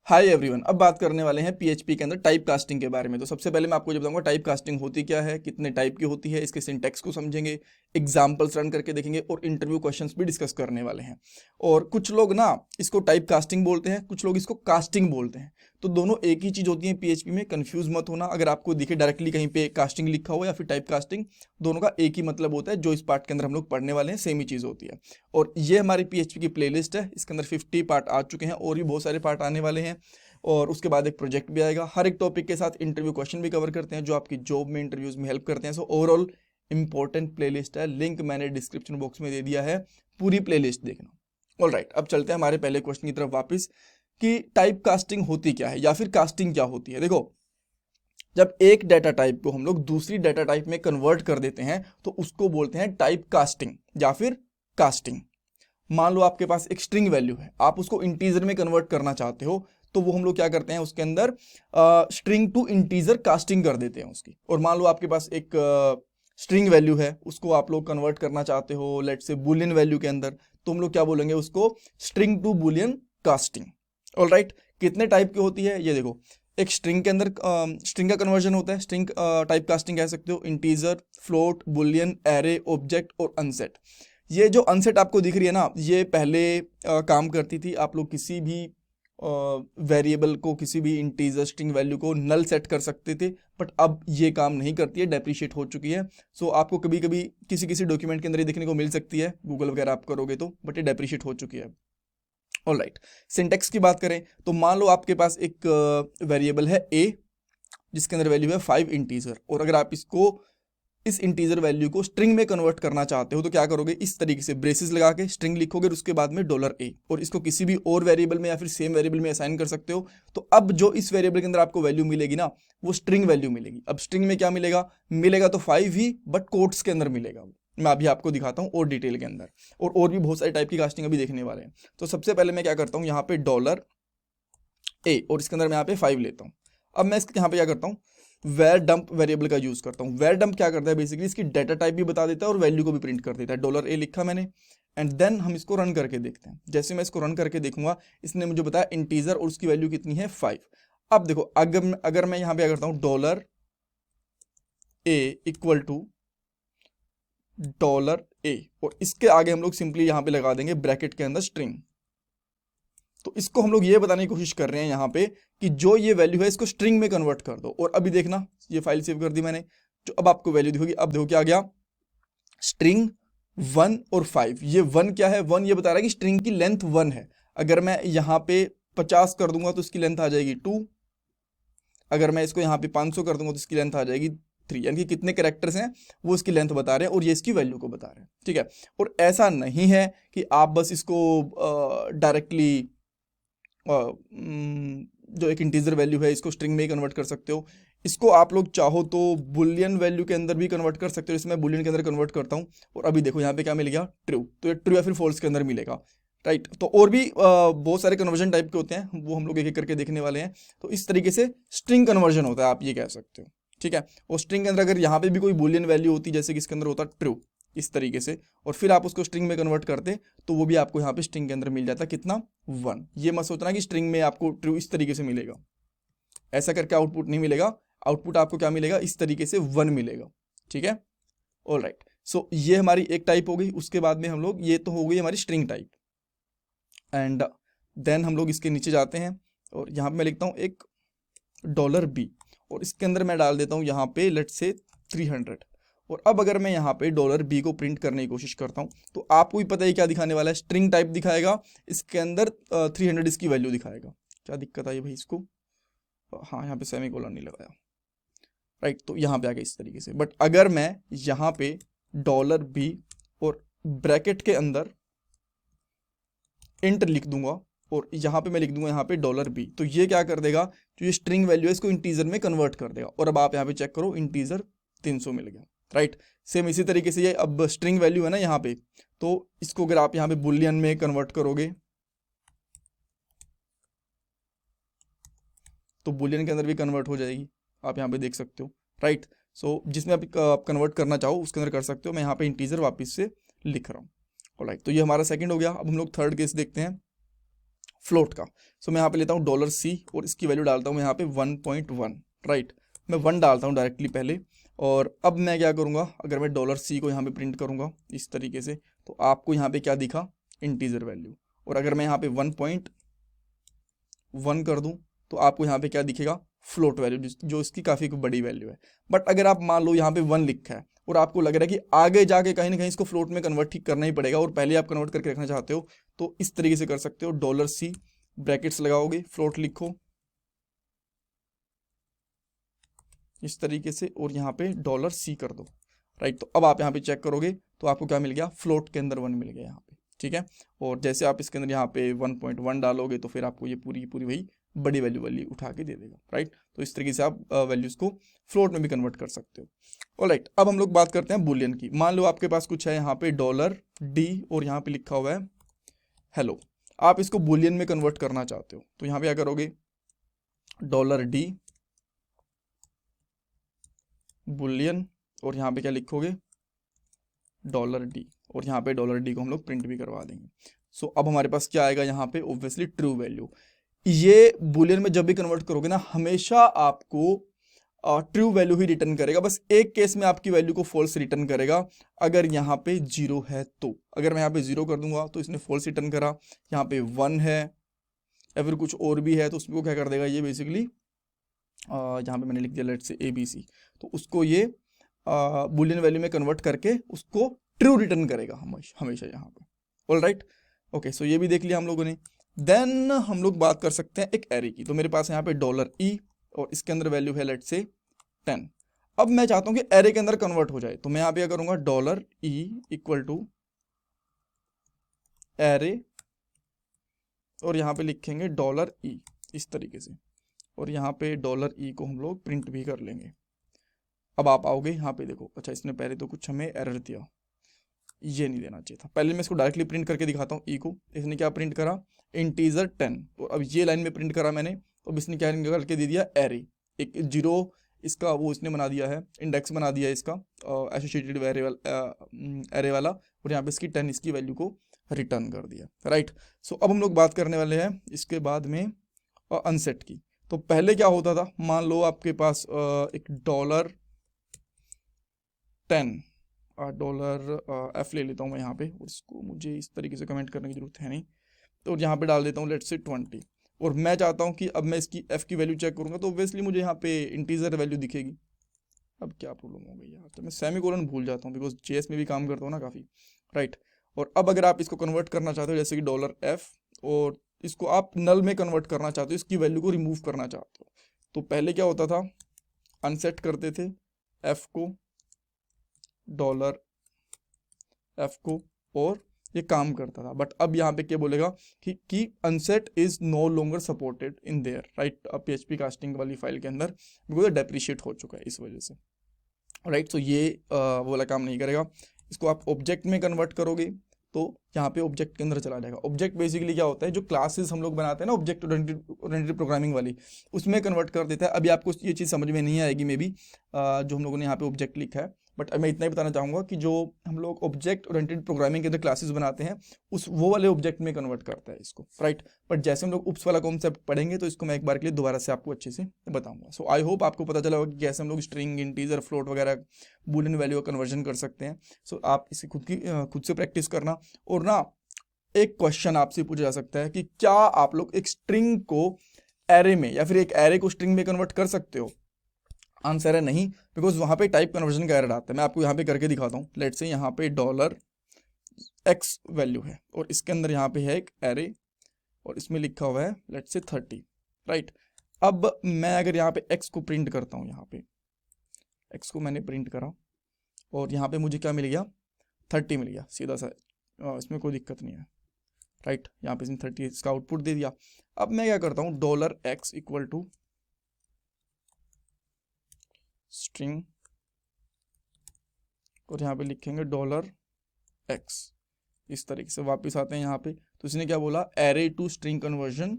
Hi everyone, अब बात करने वाले हैं पीएचपी के अंदर टाइप कास्टिंग के बारे में। तो सबसे पहले मैं आपको जो बताऊंगा टाइप कास्टिंग होती क्या है, कितने टाइप की होती है, इसके सिंटैक्स को समझेंगे, एग्जांपल्स रन करके देखेंगे और इंटरव्यू क्वेश्चंस भी डिस्कस करने वाले हैं। और कुछ लोग ना इसको टाइप कास्टिंग बोलते हैं, कुछ लोग इसको कास्टिंग बोलते हैं। तो दोनों एक ही चीज़ होती है पीएचपी में, कंफ्यूज मत होना। अगर आपको दिखे डायरेक्टली कहीं पे कास्टिंग लिखा हो या फिर टाइप कास्टिंग, दोनों का एक ही मतलब होता है। जो इस पार्ट के अंदर हम लोग पढ़ने वाले हैं सेम ही चीज़ होती है। और ये हमारी पीएचपी की प्लेलिस्ट है, इसके अंदर 50 पार्ट आ चुके हैं और भी बहुत सारे पार्ट आने वाले हैं। और उसके बाद एक प्रोजेक्ट भी आएगा। हर एक टॉपिक के साथ इंटरव्यू क्वेश्चन भी कवर करते हैं जो आपकी जॉब में इंटरव्यूज में हेल्प करते हैं। सो ओवरऑल इंपॉर्टेंट प्लेलिस्ट है, लिंक मैंने डिस्क्रिप्शन बॉक्स में दे दिया है, पूरी प्लेलिस्ट देखना। ऑलराइट, अब चलते हैं हमारे पहले क्वेश्चन की तरफ वापस कि टाइप कास्टिंग होती क्या है या फिर कास्टिंग क्या होती है। देखो, जब एक डाटा टाइप को हम लोग दूसरी डाटा टाइप में कन्वर्ट कर देते हैं तो उसको बोलते हैं टाइप कास्टिंग या फिर कास्टिंग। मान लो आपके पास एक स्ट्रिंग वैल्यू है, आप उसको इंटीजर में कन्वर्ट करना चाहते हो, तो वो हम लोग क्या करते हैं, उसके अंदर स्ट्रिंग टू इंटीजर कास्टिंग कर देते हैं उसकी। और मान लो आपके पास एक स्ट्रिंग वैल्यू है, उसको आप लोग कन्वर्ट करना चाहते हो लेट से बुलियन वैल्यू के अंदर, तो हम लोग क्या बोलेंगे उसको, string to boolean casting. Alright, कितने टाइप की होती है ये देखो। एक स्ट्रिंग के अंदर स्ट्रिंग का कन्वर्जन होता है, स्ट्रिंग टाइप कास्टिंग कह सकते हो, integer, float, Boolean, array, object और अनसेट। ये जो अनसेट आपको दिख रही है ना, ये पहले काम करती थी। आप लोग किसी भी वेरिएबल को, किसी भी इंटीजर स्ट्रिंग वैल्यू को नल सेट कर सकते थे, बट अब ये काम नहीं करती है, डेप्रिशिएट हो चुकी है। सो आपको कभी कभी किसी किसी डॉक्यूमेंट के अंदर ये देखने को मिल सकती है, गूगल वगैरह आप करोगे तो, बट ये डेप्रिशिएट हो चुकी है। ऑलराइट, सिंटेक्स की बात करें तो मान लो आपके पास एक वेरिएबल है ए, जिसके अंदर वैल्यू है 5 इंटीजर, और अगर आप इसको इस इंटीजर वैल्यू को स्ट्रिंग में कन्वर्ट करना चाहते हो तो क्या करोगे, इस तरीके से ब्रेसेस लगा के स्ट्रिंग लिखोगे और उसके बाद में $a, और इसको किसी भी और वेरिएबल में या फिर सेम वेरिएबल में असाइन कर सकते हो। तो अब जो इस वेरिएबल के अंदर आपको वैल्यू मिलेगी ना, वो स्ट्रिंग वैल्यू मिलेगी। अब स्ट्रिंग में क्या मिलेगा, मिलेगा तो 5 ही, बट कोट्स के अंदर मिलेगा। मैं अभी आपको दिखाता हूँ और डिटेल के अंदर, और भी बहुत सारे टाइप की कास्टिंग अभी देखने वाले हैं। तो सबसे पहले मैं क्या करता हूँ, यहाँ पे $a, और इसके अंदर मैं यहाँ पे 5 लेता हूँ। अब मैं इसके यहाँ पे क्या करता हूँ, वेर डंप वेरिएबल का यूज करता हूँ। वेर डंप क्या करता है, बेसिकली इसकी डाटा टाइप भी बता देता है और वैल्यू को भी प्रिंट कर देता है। $a लिखा मैंने, एंड देन हम इसको रन करके देखते हैं। जैसे मैं इसको रन करके देखूंगा, इसने मुझे बताया इंटीजर और उसकी वैल्यू कितनी है 5। अब देखो, अगर मैं यहाँ पे क्या करता हूँ, $a इक्वल टू $a, और इसके आगे हम लोग सिंपली यहाँ पे लगा देंगे ब्रैकेट के अंदर स्ट्रिंग। तो इसको हम लोग ये बताने की कोशिश कर रहे हैं यहाँ पे कि जो ये वैल्यू है इसको स्ट्रिंग में कन्वर्ट कर दो। और अभी देखना, ये फाइल सेव कर दी मैंने, जो अब आपको वैल्यू दिखेगी। अब देखो क्या आ गया, स्ट्रिंग 1 और 5। ये 1 क्या है, 1 ये बता रहा है कि स्ट्रिंग की लेंथ 1 है। अगर मैं यहाँ पे 50 कर दूंगा तो इसकी लेंथ आ जाएगी 2। अगर मैं इसको यहाँ पे 500 कर दूंगा तो इसकी लेंथ आ जाएगी 3। यानी कि कितने कैरेक्टर्स हैं वो इसकी लेंथ बता रहे हैं और ये इसकी वैल्यू को बता रहे हैं। ठीक है, और ऐसा नहीं है कि आप बस इसको डायरेक्टली जो एक इंटीजर वैल्यू है इसको स्ट्रिंग में ही कन्वर्ट कर सकते हो। इसको आप लोग चाहो तो बुलियन वैल्यू के अंदर भी कन्वर्ट कर सकते हो। इसमें बुलियन के अंदर कन्वर्ट करता हूँ, और अभी देखो यहाँ पे क्या मिल गया, ट्रू। तो ये ट्रू या फिर फॉल्स के अंदर मिलेगा, राइट। तो और भी बहुत सारे कन्वर्जन टाइप के होते हैं, वो हम लोग एक एक करके देखने वाले हैं। तो इस तरीके से स्ट्रिंग कन्वर्जन होता है, आप ये कह सकते हो। ठीक है, और स्ट्रिंग के अंदर अगर यहाँ पे भी कोई बुलियन वैल्यू होती, जैसे कि इसके अंदर होता ट्रू, इस तरीके से, और फिर आप उसको स्ट्रिंग में कन्वर्ट करते, तो वो भी आपको यहाँ पे स्ट्रिंग के अंदर मिल जाता कितना, 1। ये मत सोचना कि स्ट्रिंग में आपको ट्रू इस तरीके से मिलेगा, ऐसा करके आउटपुट नहीं मिलेगा। आउटपुट आपको क्या मिलेगा, इस तरीके से 1 मिलेगा। ठीक है, ऑल राइट। सो ये हमारी एक टाइप हो गई। उसके बाद में हम लोग, ये तो हो गई हमारी स्ट्रिंग टाइप, एंड देन हम लोग इसके नीचे जाते हैं और यहाँ पे मैं लिखता हूँ एक $b, और इसके अंदर मैं डाल देता हूँ यहाँ पे लेट्स से 300। और अब अगर मैं यहाँ पे $b को प्रिंट करने की कोशिश करता हूँ तो आपको भी पता है क्या दिखाने वाला है, स्ट्रिंग टाइप दिखाएगा, इसके अंदर 300 इसकी वैल्यू दिखाएगा। क्या दिक्कत आई भाई इसको, हाँ यहाँ पे सेमीकोलन नहीं लगाया, राइट। तो यहाँ पे आ गया इस तरीके से। बट अगर मैं यहाँ पे $b और ब्रैकेट के अंदर इंट लिख दूंगा और यहाँ पे मैं लिख दूंगा यहाँ पे $b, तो ये क्या कर देगा, जो ये स्ट्रिंग वैल्यू है इसको इंटीजर में कन्वर्ट कर देगा। और अब आप यहाँ पे चेक करो, इंटीजर 300 मिल गया, राइट। सेम इसी तरीके से ये अब स्ट्रिंग वैल्यू है ना यहाँ पे, तो इसको अगर आप यहाँ पे बुलियन में कन्वर्ट करोगे तो बुलियन के अंदर भी कन्वर्ट हो जाएगी, आप यहाँ पे देख सकते हो, राइट। सो जिसमें आप कन्वर्ट करना चाहो उसके अंदर कर सकते हो। मैं यहाँ पे इंटीजर वापस से लिख रहा हूँ, राइट। तो ये हमारा सेकंड हो गया। अब हम लोग थर्ड केस देखते हैं। फ्लोट का। सो मैं यहाँ पे लेता हूँ $C और इसकी वैल्यू डालता हूँ मैं यहाँ पे 1.1, राइट। मैं 1 डालता हूँ डायरेक्टली पहले, और अब मैं क्या करूँगा, अगर मैं $C को यहाँ पे प्रिंट करूँगा इस तरीके से, तो आपको यहाँ पे क्या दिखा, इंटीजर वैल्यू। और अगर मैं यहाँ पे 1.1 कर दूँ तो आपको यहाँ पे क्या दिखेगा, फ्लोट वैल्यू, जो इसकी काफ़ी बड़ी वैल्यू है। बट अगर आप मान लो यहाँ पे 1 लिखा है और आपको लग रहा है कि आगे जाके कहीं ना कहीं इसको फ्लोट में कन्वर्ट ठीक करना ही पड़ेगा, और पहले आप कन्वर्ट करके रखना चाहते हो, तो इस तरीके से कर सकते हो। $C ब्रैकेट्स लगाओगे, फ्लोट लिखो इस तरीके से, और यहाँ पे $C कर दो, राइट। तो अब आप यहाँ पे चेक करोगे तो आपको क्या मिल गया, फ्लोट के अंदर 1 मिल गया यहाँ पे, ठीक है। और जैसे आप इसके अंदर यहाँ पे 1.1 डालोगे तो फिर आपको ये पूरी की पूरी वही बड़ी वैल्यू उठा के दे देगा, राइट। तो इस तरीके से आप वैल्यूज को फ्लोट में भी कन्वर्ट कर सकते हो। ऑलराइट, अब हम लोग बात करते हैं बुलियन की। मान लो आपके पास कुछ है यहाँ पे $D और यहाँ पे लिखा हुआ है हेलो। आप इसको बुलियन में कन्वर्ट करना चाहते हो, तो यहाँ पे क्या करोगे, $D बुलियन, और यहाँ पे क्या लिखोगे, $D, और यहाँ पे $D को हम लोग प्रिंट भी करवा देंगे। सो अब हमारे पास क्या आएगा यहाँ पे, ऑब्वियसली ट्रू वैल्यू। ये बुलियन में जब भी कन्वर्ट करोगे ना, हमेशा आपको ट्रू वैल्यू ही रिटर्न करेगा। बस एक केस में आपकी वैल्यू को फॉल्स रिटर्न करेगा, अगर यहाँ पे 0 है तो। अगर मैं यहाँ पे 0 कर दूंगा तो इसने फॉल्स रिटर्न करा, यहाँ पे 1 है या फिर कुछ और भी है तो उसको क्या कर देगा, ये बेसिकली यहाँ पे मैंने लिख दिया लेट से ABC, तो उसको ये बुलियन वैल्यू में कन्वर्ट करके उसको ट्रू रिटर्न करेगा हमेशा यहाँ पे। All right, okay. सो ये भी देख लिया हम लोगों ने। देन हम लोग बात कर सकते हैं एक एरे की। तो मेरे पास यहाँ पे $E और इसके अंदर वैल्यू है लेट से 10। अब मैं चाहता हूँ कि एरे के अंदर कन्वर्ट हो जाए, तो मैं यहाँ पे क्या करूँगा, $E इक्वल टू एरे, और यहाँ पे लिखेंगे $E इस तरीके से, और यहाँ पे $E को हम लोग प्रिंट भी कर लेंगे। अब आप आओगे यहाँ पे, देखो अच्छा इसने पहले तो कुछ हमें एरर दिया, ये नहीं देना चाहिए था। पहले मैं इसको डायरेक्टली प्रिंट करके दिखाता हूँ ई को। इसने क्या प्रिंट करा, इंटीजर 10, और अब ये लाइन में प्रिंट करा मैंने, तो इसने क्या करके दे दिया, एरे, एक 0 इसका वो इसने बना दिया है, इंडेक्स बना दिया है इसका एसोसिएटेड एरे वाला, और यहाँ पे इसकी 10 इसकी वैल्यू को रिटर्न कर दिया, राइट। सो अब हम लोग बात करने वाले हैं इसके बाद में अनसेट की। तो पहले क्या होता था, मान लो आपके पास एक $10 ले लेता हूँ मैं यहाँ पे, उसको मुझे इस तरीके से कमेंट करने की जरूरत है नहीं, तो यहाँ पे डाल देता हूँ लेट्स से 20, और मैं चाहता हूँ कि अब मैं इसकी f की वैल्यू चेक करूँगा तो ऑब्वियसली मुझे यहाँ पे इंटीजर वैल्यू दिखेगी। अब क्या प्रॉब्लम हो गई यार, तो मैं सेमीकोलन भूल जाता हूँ बिकॉज JS में भी काम करता हूँ ना काफ़ी, राइट। और अब अगर आप इसको कन्वर्ट करना चाहते हो जैसे कि $F, और इसको आप नल में कन्वर्ट करना चाहते हो, इसकी वैल्यू को रिमूव करना चाहते हो, तो पहले क्या होता था, अनसेट करते थे F को, $F को, और ये काम करता था। बट अब यहाँ पे क्या बोलेगा कि unset is no longer supported in there, right, PHP casting वाली फाइल के अंदर, बिकॉज डेप्रिशिएट हो चुका है इस वजह से, राइट। तो ये वो वाला काम नहीं करेगा। इसको आप ऑब्जेक्ट में कन्वर्ट करोगे तो यहाँ पे ऑब्जेक्ट के अंदर चला जाएगा। ऑब्जेक्ट बेसिकली क्या होता है, जो क्लासेस हम लोग बनाते हैं ना ऑब्जेक्ट ओरिएंटेड प्रोग्रामिंग वाली, उसमें कन्वर्ट कर देता है। अभी आपको ये चीज़ समझ में नहीं आएगी मे बी, जो हम लोगों ने यहाँ पे ऑब्जेक्ट लिखा है, बट मैं इतना ही बताना चाहूँगा कि जो हम लोग ऑब्जेक्ट ओरिएंटेड प्रोग्रामिंग के अंदर क्लासेस बनाते हैं वो वाले ऑब्जेक्ट में कन्वर्ट करता है इसको, राइट। बट जैसे हम लोग उप्स वाला कॉन्सेप्ट पढ़ेंगे तो इसको मैं एक बार के लिए दोबारा से आपको अच्छे से बताऊंगा। सो आई होप आपको पता चला होगा कि कैसे हम लोग स्ट्रिंग, इंटीजर, फ्लोट वगैरह बूलियन वैल्यू का कन्वर्जन कर सकते हैं। सो आप इसे खुद से प्रैक्टिस करना। और ना एक क्वेश्चन आपसे पूछा जा सकता है कि क्या आप लोग एक स्ट्रिंग को एरे में या फिर एक एरे को स्ट्रिंग में कन्वर्ट कर सकते हो? आंसर है नहीं, बिकॉज वहाँ पे टाइप कन्वर्जन का एरर आता है। मैं आपको यहाँ पे करके दिखाता हूँ। लेट्स से यहाँ पे $X वैल्यू है और इसके अंदर यहाँ पे है एक एरे और इसमें लिखा हुआ है लेट्स से 30, राइट। अब मैं अगर यहाँ पे X को प्रिंट करता हूँ, यहाँ पे X को मैंने प्रिंट करा और यहाँ पे मुझे क्या मिल गया, 30 मिल गया सीधा सा, इसमें कोई दिक्कत नहीं है, राइट। यहाँ पे इसने 30 इसका आउटपुट दे दिया। अब मैं क्या करता हूँ, $X इक्वल टू स्ट्रिंग और यहाँ पे लिखेंगे $X, इस तरीके से वापस आते हैं यहाँ पे। तो इसने क्या बोला, एरे टू स्ट्रिंग कन्वर्जन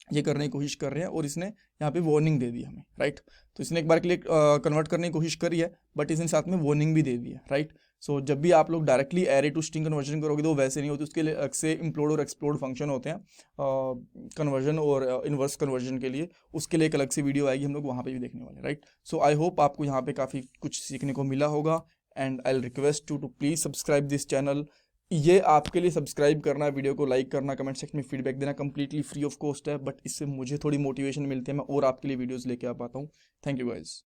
ये करने की कोशिश कर रहे हैं और इसने यहाँ पे वार्निंग दे दी हमें, राइट। तो इसने एक बार के लिए कन्वर्ट करने की कोशिश करी है बट इसने साथ में वार्निंग भी दे दी है, राइट। सो जब भी आप लोग directly array to string conversion करोगे तो वैसे नहीं होती, उसके लिए अलग से इम्प्लोड और एक्सप्लोड फंक्शन होते हैं कन्वर्जन और इन्वर्स कन्वर्जन के लिए। उसके लिए एक अलग से वीडियो आएगी, हम लोग वहाँ पे भी देखने वाले, राइट। सो आई होप आपको यहाँ पे काफ़ी कुछ सीखने को मिला होगा, and I request you to please subscribe this channel. ये आपके लिए सब्सक्राइब करना, वीडियो को लाइक करना, कमेंट सेक्शन में फीडबैक देना कंप्लीटली फ्री ऑफ कॉस्ट है, बट इससे मुझे थोड़ी मोटिवेशन मिलती है, मैं और आपके लिए वीडियोस लेके आ पाता हूँ। Thank you guys.